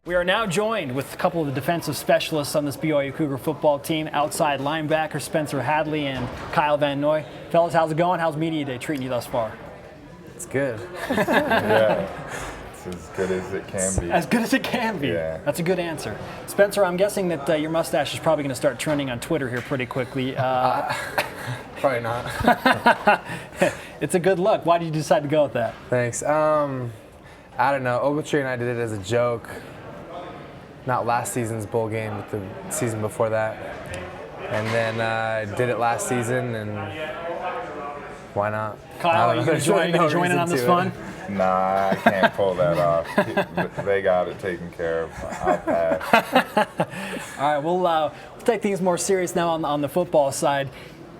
We are now joined with a couple of the defensive specialists on this BYU Cougar football team, outside linebacker Spencer Hadley and Kyle Van Noy. Fellas, how's it going? How's Media Day treating you thus far? It's good. Yeah, it's as good as it can be. As good as it can be. Yeah. That's a good answer. Spencer, I'm guessing that your mustache is probably going to start trending on Twitter here pretty quickly. Probably not. It's a good look. Why did you decide to go with that? Thanks. I don't know. Ogletree and I did it as a joke. Not last season's bowl game, but the season before that. And then I did it last season, and why not? Kyle, are you going to join in on this fun? Nah, I can't pull that off. They got it taken care of. I'll pass. All right, we'll take things more serious now on the football side.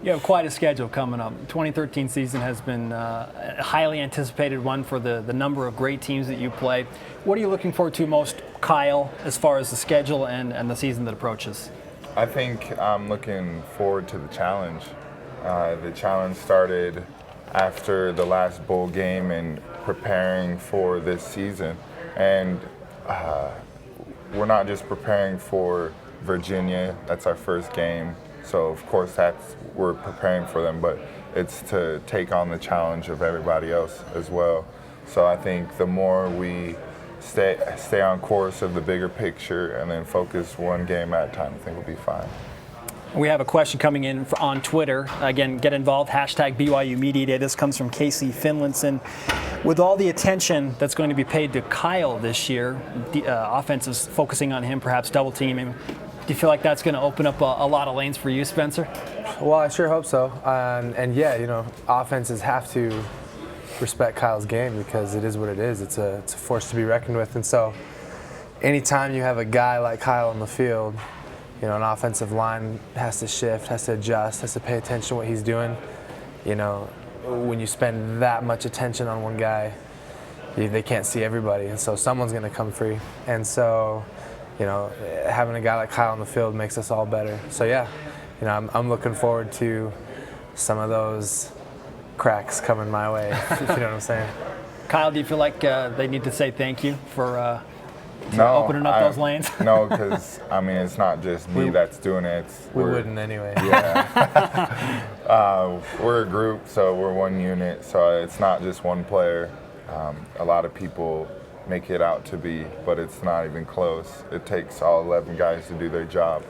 You have quite a schedule coming up. 2013 season has been a highly anticipated one for the number of great teams that you play. What are you looking forward to most, Kyle, as far as the schedule and the season that approaches? I think I'm looking forward to the challenge. The challenge started after the last bowl game and preparing for this season. And we're not just preparing for Virginia. That's our first game. So of course we're preparing for them, but it's to take on the challenge of everybody else as well. So I think the more we stay on course of the bigger picture and then focus one game at a time, I think we'll be fine. We have a question coming in on Twitter. Again, get involved, hashtag BYU Media Day. This comes from Casey Finlinson. With all the attention that's going to be paid to Kyle this year, the offense is focusing on him, perhaps double teaming. Do you feel like that's going to open up a lot of lanes for you, Spencer? Well, I sure hope so. And yeah, you know, offenses have to respect Kyle's game because it is what it is. It's a force to be reckoned with. And so anytime you have a guy like Kyle on the field, you know, an offensive line has to shift, has to adjust, has to pay attention to what he's doing. You know, when you spend that much attention on one guy, they can't see everybody. And so someone's going to come free. And so, you know, having a guy like Kyle on the field makes us all better. So yeah, you know, I'm looking forward to some of those cracks coming my way, if you know what I'm saying. Kyle, do you feel like they need to say thank you for opening up those lanes? No, because, I mean, it's not just me that's doing it. We wouldn't anyway. Yeah. We're a group, so we're one unit, so it's not just one player. A lot of people make it out to be, but it's not even close. It takes all 11 guys to do their job.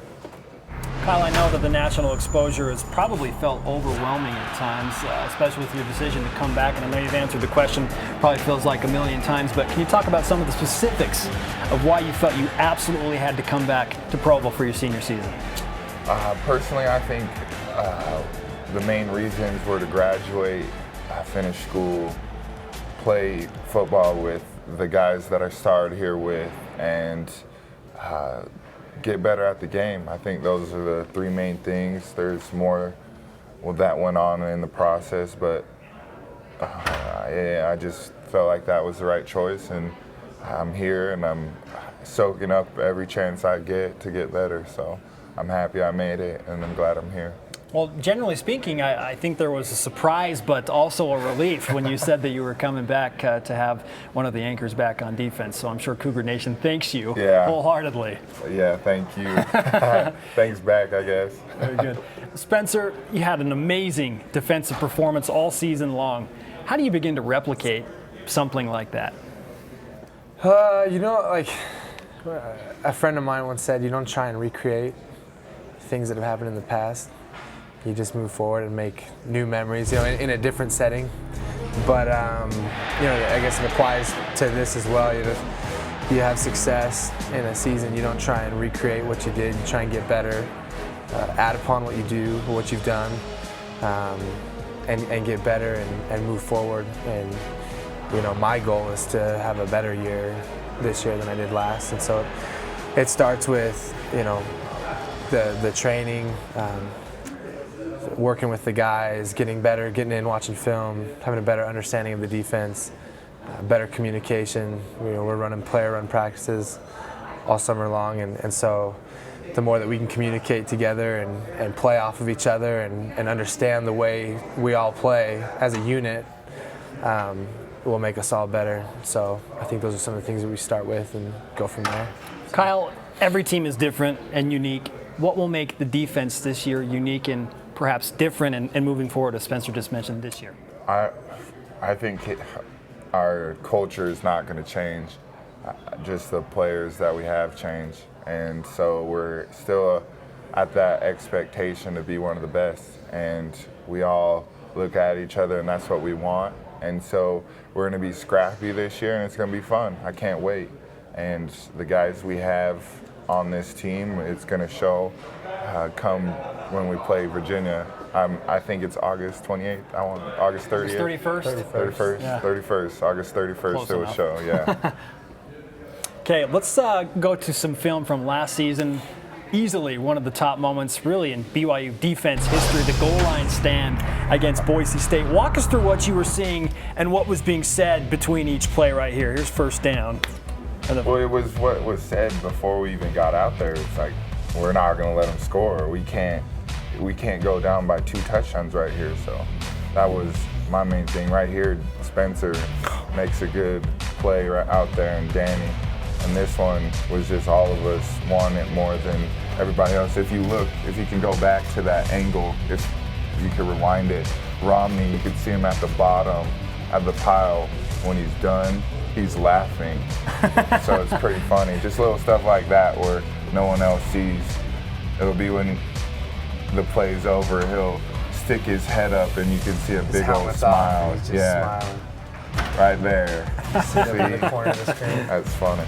Kyle, I know that the national exposure has probably felt overwhelming at times, especially with your decision to come back, and I know you've answered the question, probably feels like a million times, but can you talk about some of the specifics of why you felt you absolutely had to come back to Provo for your senior season? Personally, I think the main reasons were to graduate, finish school, play football with the guys that I started here with, and get better at the game. I think those are the three main things. There's more that went on in the process, but I just felt like that was the right choice, and I'm here and I'm soaking up every chance I get to get better. So I'm happy I made it, and I'm glad I'm here. Well, generally speaking, I think there was a surprise, but also a relief when you said that you were coming back to have one of the anchors back on defense. So I'm sure Cougar Nation thanks you wholeheartedly. Yeah, thank you. Thanks back, I guess. Very good. Spencer, you had an amazing defensive performance all season long. How do you begin to replicate something like that? You know, like a friend of mine once said, you don't try and recreate things that have happened in the past. You just move forward and make new memories, you know, in a different setting. But, you know, I guess it applies to this as well. You know, if you have success in a season, you don't try and recreate what you did. You try and get better, add upon what you do, what you've done, and get better and move forward. And, you know, my goal is to have a better year this year than I did last. And so it starts with, you know, the training, working with the guys, getting better, getting in, watching film, having a better understanding of the defense, better communication. You know, we're running player run practices all summer long, and so the more that we can communicate together and play off of each other and understand the way we all play as a unit, will make us all better. So I think those are some of the things that we start with and go from there. Kyle, every team is different and unique. What will make the defense this year unique and perhaps different and moving forward, as Spencer just mentioned, this year? I think our culture is not going to change. Just the players that we have change. And so we're still at that expectation to be one of the best. And we all look at each other, and that's what we want. And so we're going to be scrappy this year, and it's going to be fun. I can't wait. And the guys we have on this team, it's going to show come when we play Virginia. I think it's August 28th. August 30th. 31st? 31st. August 31st Close it will enough. show, yeah. Okay, let's go to some film from last season. Easily one of the top moments, really, in BYU defense history, the goal line stand against Boise State. Walk us through what you were seeing and what was being said between each play right here. Here's first down. Well, it was what was said before we even got out there. It's like, we're not going to let them score. We can't go down by 2 touchdowns right here. So that was my main thing right here. Spencer makes a good play right out there, and Danny. And this one was just all of us wanting it more than everybody else. If you look, if you can go back to that angle, if you could rewind it, Romney, you could see him at the bottom of the pile. When he's done, he's laughing. So it's pretty funny. Just little stuff like that where no one else sees. It'll be when the play's over, he'll stick his head up and you can see a big old smile. He's just smiling. Right there. Sit up in the corner of the screen. That's funny.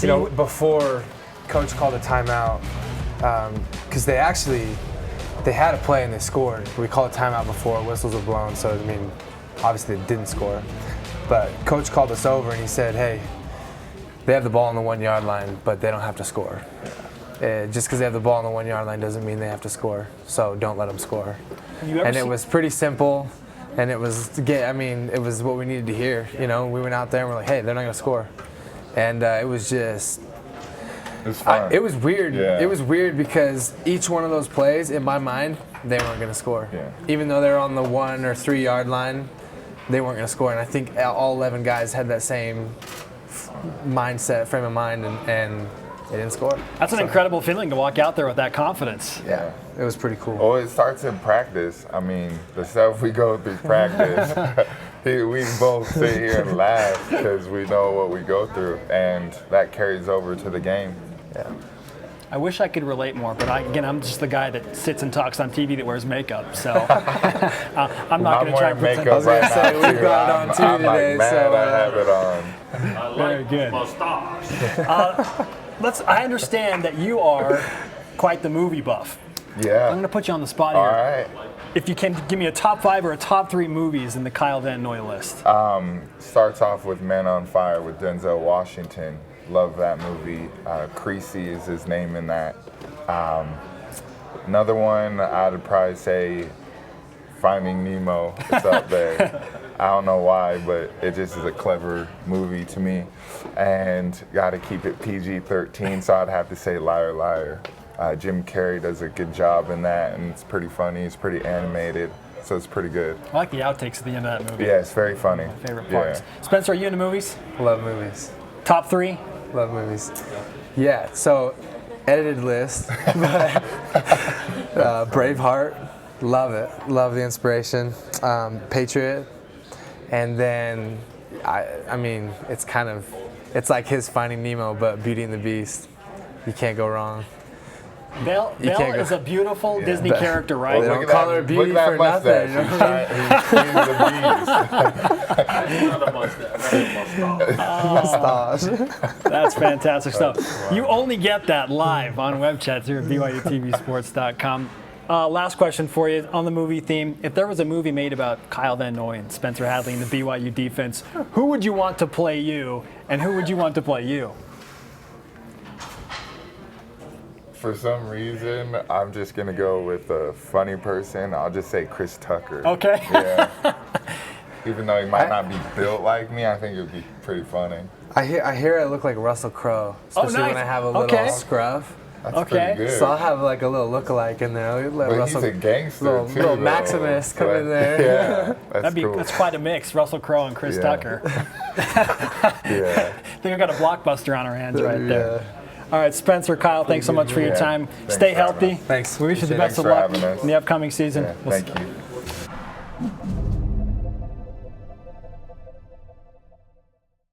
You know, before Coach called a timeout, because they had a play and they scored. We called a timeout before, whistles were blown, so I mean, obviously they didn't score. But Coach called us over and he said, hey, they have the ball on the 1 yard line, but they don't have to score. Just because they have the ball on the 1 yard line doesn't mean they have to score, so don't let them score. And it was pretty simple, and it was what we needed to hear. You know, we went out there and we're like, hey, they're not going to score. And it was just, it was weird. Yeah. It was weird because each one of those plays, in my mind, they weren't going to score. Yeah. Even though they were on the 1 or 3 yard line, they weren't going to score. And I think all 11 guys had that same mindset, frame of mind, and they didn't score. That's an incredible feeling to walk out there with that confidence. Yeah, it was pretty cool. Well, it starts in practice. I mean, the stuff we go through practice, we both sit here and laugh because we know what we go through, and that carries over to the game. Yeah. I wish I could relate more, but I'm just the guy that sits and talks on TV that wears makeup, so I'm not going to try and pretend. Makeup right now, too. We've got it on too I'm today, like, so I have it on. I like Very good. mustache. I understand that you are quite the movie buff. Yeah. I'm going to put you on the spot All here. right. If you can give me a top 5 or a top 3 movies in the Kyle Van Noy list. Starts off with Men on Fire with Denzel Washington. Love that movie. Creasy is his name in that. Another one, I'd probably say Finding Nemo. It's up there. I don't know why, but it just is a clever movie to me. And got to keep it PG-13, so I'd have to say Liar Liar. Jim Carrey does a good job in that, and it's pretty funny. It's pretty animated, so it's pretty good. I like the outtakes at the end of that movie. Yeah, it's very funny. My favorite parts. Spencer, are you into movies? Love movies. Top 3? Love movies. Yeah, so edited list. Braveheart, love it. Love the inspiration. Patriot. And then, I mean, it's like his Finding Nemo, but Beauty and the Beast. You can't go wrong. Belle is a beautiful Disney character, right? They don't call her Beauty for nothing. You know what Mustache. That's fantastic stuff. You only get that live on web chats here at BYUtvsports.com. Last question for you on the movie theme. If there was a movie made about Kyle Van Noy and Spencer Hadley and the BYU defense, who would you want to play you, and who would you want to play you? For some reason, I'm just going to go with a funny person. I'll just say Chris Tucker. Okay. Yeah. Even though he might not be built like me, I think it would be pretty funny. I hear I look like Russell Crowe, especially nice. when I have a little scruff. That's Okay. pretty good. So I'll have like a little lookalike in there. Let But Russell, he's a gangster little, too. little though. Maximus come in there. Yeah, that's cool. That's quite a mix. Russell Crowe and Chris Yeah. Tucker. Yeah. I think we've got a blockbuster on our hands right there. Yeah. All right, Spencer, Kyle, thanks so much for your Yeah. time. Thanks Stay for having healthy. us. Thanks. We wish you the Appreciate it. best of Thanks for luck having us. in the upcoming season. Yeah, We'll thank you.